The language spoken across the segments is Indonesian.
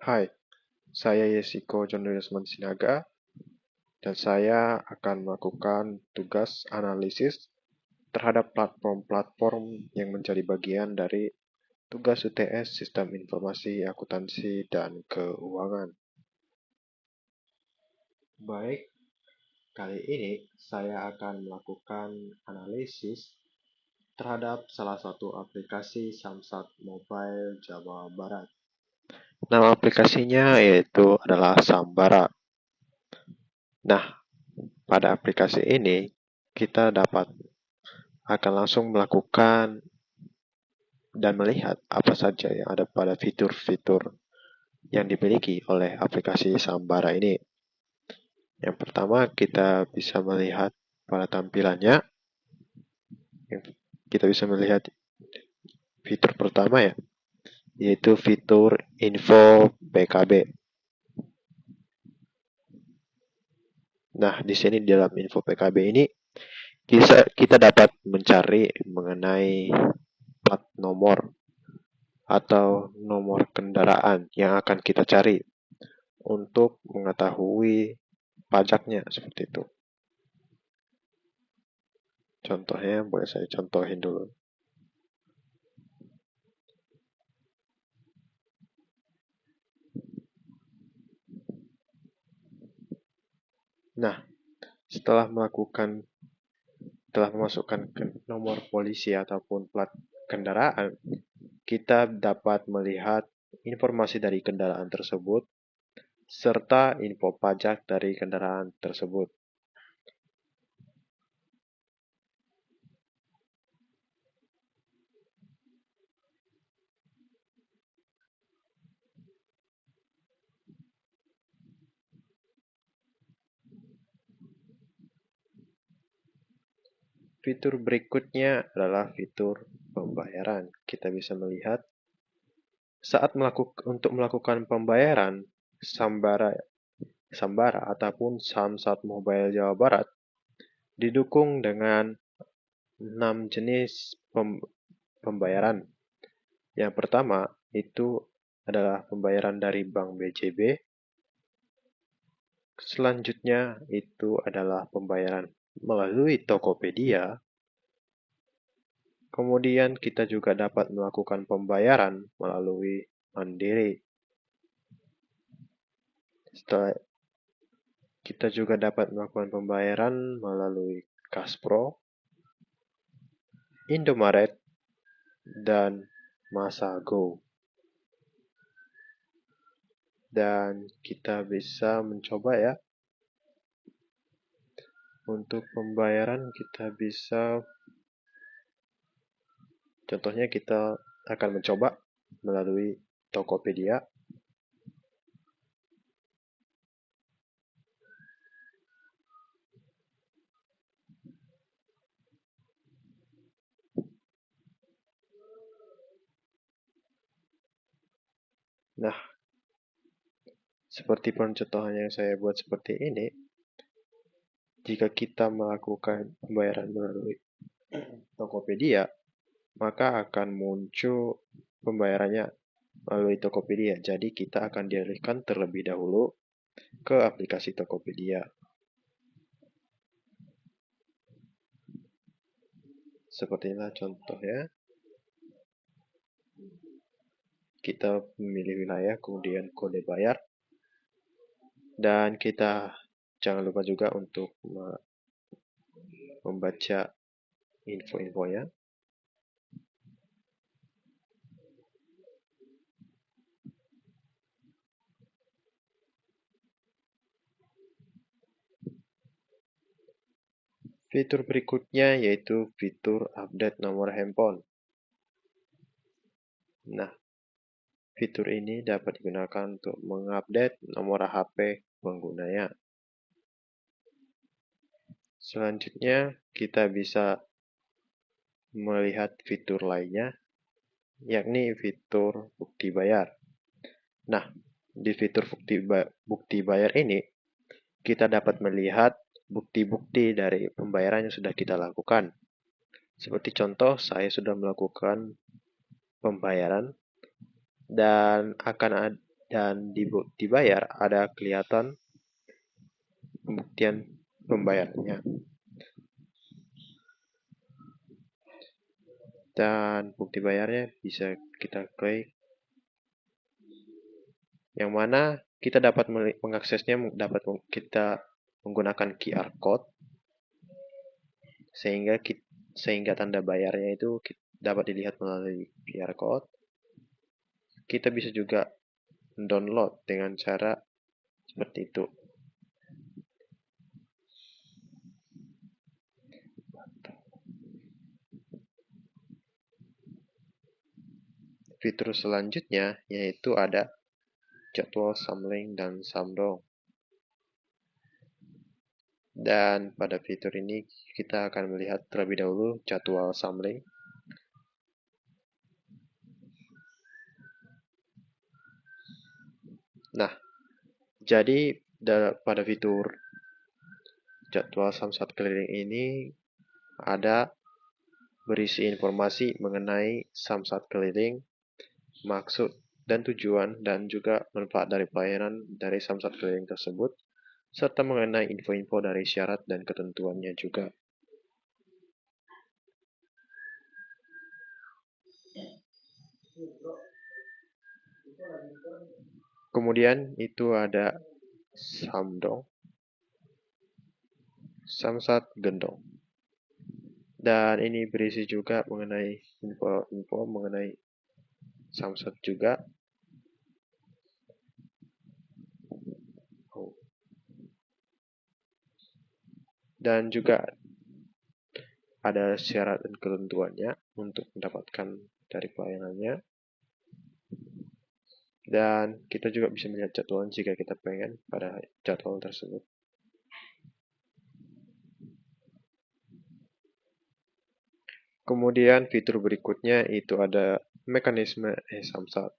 Hai, saya Yesiko Jondriusman Sinaga, dan saya akan melakukan tugas analisis terhadap platform-platform yang menjadi bagian dari tugas UTS Sistem Informasi Akuntansi dan Keuangan. Baik, kali ini saya akan melakukan analisis terhadap salah satu aplikasi Samsat Mobile Jawa Barat. Nama aplikasinya yaitu adalah Sambara. Nah, pada aplikasi ini kita akan langsung melakukan dan melihat apa saja yang ada pada fitur-fitur yang dimiliki oleh aplikasi Sambara ini. Yang pertama, kita bisa melihat pada tampilannya. Kita bisa melihat fitur pertama ya, yaitu fitur info PKB. Nah, di sini dalam info PKB ini kita dapat mencari mengenai plat nomor atau nomor kendaraan yang akan kita cari untuk mengetahui pajaknya seperti itu. Contohnya boleh saya contohin dulu. Nah, setelah memasukkan nomor polisi ataupun plat kendaraan, kita dapat melihat informasi dari kendaraan tersebut serta info pajak dari kendaraan tersebut. Fitur berikutnya adalah fitur pembayaran. Kita bisa melihat untuk melakukan pembayaran Sambara Sambara ataupun Samsat Mobile Jawa Barat didukung dengan 6 jenis pembayaran. Yang pertama itu adalah pembayaran dari Bank BJB. Selanjutnya itu adalah pembayaran melalui Tokopedia. Kemudian kita juga dapat melakukan pembayaran melalui Mandiri. Setelah kita juga dapat melakukan pembayaran melalui Kaspro, Indomaret, dan Masago. Dan kita bisa mencoba ya. Untuk pembayaran kita bisa, contohnya kita akan mencoba melalui Tokopedia. Nah, seperti contohnya yang saya buat seperti ini, jika kita melakukan pembayaran melalui Tokopedia, maka akan muncul pembayarannya melalui Tokopedia. Jadi kita akan dialihkan terlebih dahulu ke aplikasi Tokopedia. Seperti inilah contohnya. Kita memilih wilayah, kemudian kode bayar. Dan kita jangan lupa juga untuk membaca info-infonya. Fitur berikutnya yaitu fitur update nomor handphone. Nah, fitur ini dapat digunakan untuk mengupdate nomor HP penggunanya. Selanjutnya, kita bisa melihat fitur lainnya, yakni fitur bukti bayar. Nah, di fitur bukti bayar ini, kita dapat melihat bukti-bukti dari pembayaran yang sudah kita lakukan. Seperti contoh, saya sudah melakukan pembayaran dan Dan di bukti bayar ada kelihatan pembuktian pembayarannya. Dan bukti bayarnya bisa kita klik, yang mana kita dapat mengaksesnya dapat kita menggunakan QR code, sehingga tanda bayarnya itu dapat dilihat melalui QR code. Kita bisa juga download dengan cara seperti itu. Fitur selanjutnya yaitu ada jadwal Samlink dan Samdong. Dan pada fitur ini kita akan melihat terlebih dahulu jadwal Samlink. Nah, jadi pada fitur jadwal samsat keliling ini ada berisi informasi mengenai samsat keliling, maksud dan tujuan, dan juga manfaat dari pelayanan dari samsat keliling tersebut, serta mengenai info-info dari syarat dan ketentuannya juga. Kemudian itu ada Samdong, Samsat Gendong. Dan ini berisi juga mengenai info-info mengenai samsat juga. Dan juga ada syarat dan ketentuannya untuk mendapatkan dari pelayanannya. Dan kita juga bisa melihat jadwal jika kita pengen pada jadwal tersebut. Kemudian fitur berikutnya itu ada mekanisme e-samsat.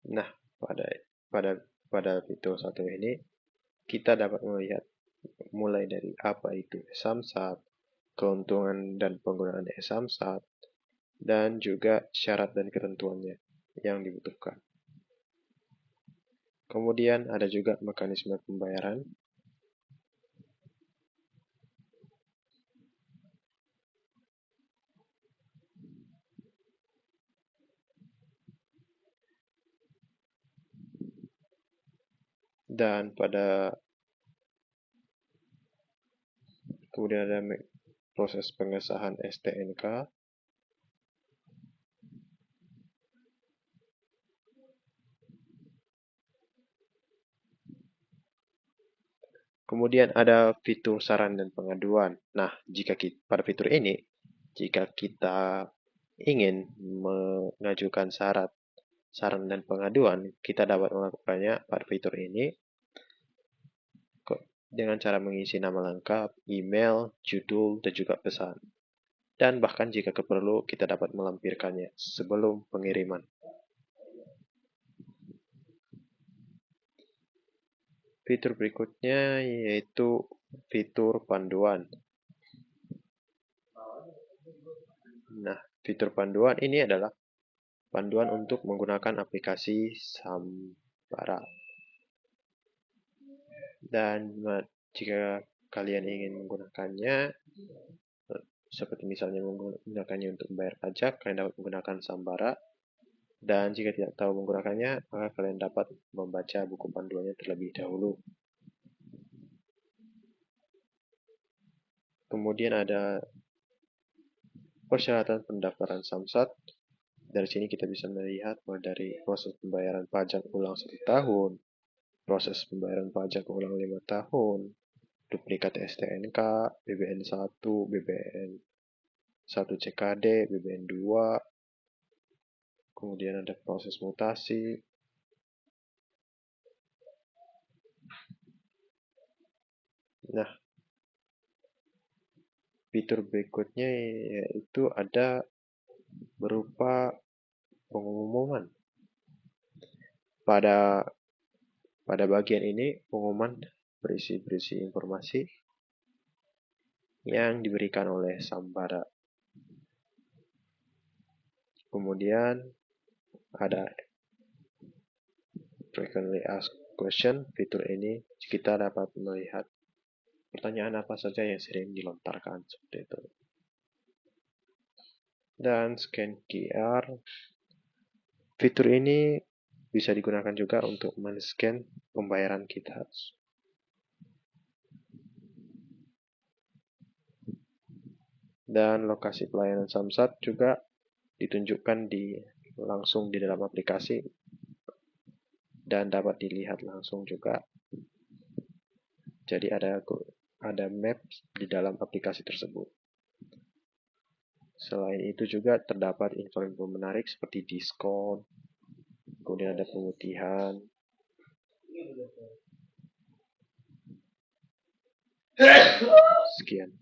Nah, pada fitur satu ini kita dapat melihat mulai dari apa itu e-samsat, keuntungan dan penggunaan e-samsat, dan juga syarat dan ketentuannya yang dibutuhkan. Kemudian ada juga mekanisme pembayaran. Dan kemudian ada proses pengesahan STNK. Kemudian ada fitur saran dan pengaduan. Nah, pada fitur ini, jika kita ingin mengajukan saran dan pengaduan, kita dapat melakukannya pada fitur ini dengan cara mengisi nama lengkap, email, judul, dan juga pesan. Dan bahkan jika perlu, kita dapat melampirkannya sebelum pengiriman. Fitur berikutnya yaitu fitur panduan. Nah, fitur panduan ini adalah panduan untuk menggunakan aplikasi Sambara. Dan jika kalian ingin menggunakannya, seperti misalnya menggunakannya untuk membayar pajak, kalian dapat menggunakan Sambara. Dan jika tidak tahu menggunakannya, maka kalian dapat membaca buku panduannya terlebih dahulu. Kemudian ada persyaratan pendaftaran Samsat. Dari sini kita bisa melihat mulai dari proses pembayaran pajak ulang 1 tahun, proses pembayaran pajak ulang 5 tahun, duplikat STNK, BBN 1, BBN 1 CKD, BBN 2, kemudian ada proses mutasi. Nah, fitur berikutnya yaitu ada berupa pengumuman. Pada bagian ini pengumuman berisi informasi yang diberikan oleh Sambara. Kemudian ada frequently asked question. Fitur ini kita dapat melihat pertanyaan apa saja yang sering dilontarkan seperti itu. Dan scan QR. Fitur ini bisa digunakan juga untuk men-scan pembayaran kita. Dan lokasi pelayanan Samsat juga ditunjukkan langsung di dalam aplikasi dan dapat dilihat langsung juga. Jadi ada map di dalam aplikasi tersebut. Selain itu juga terdapat info-info menarik seperti diskon, kemudian ada pemutihan. Sekian.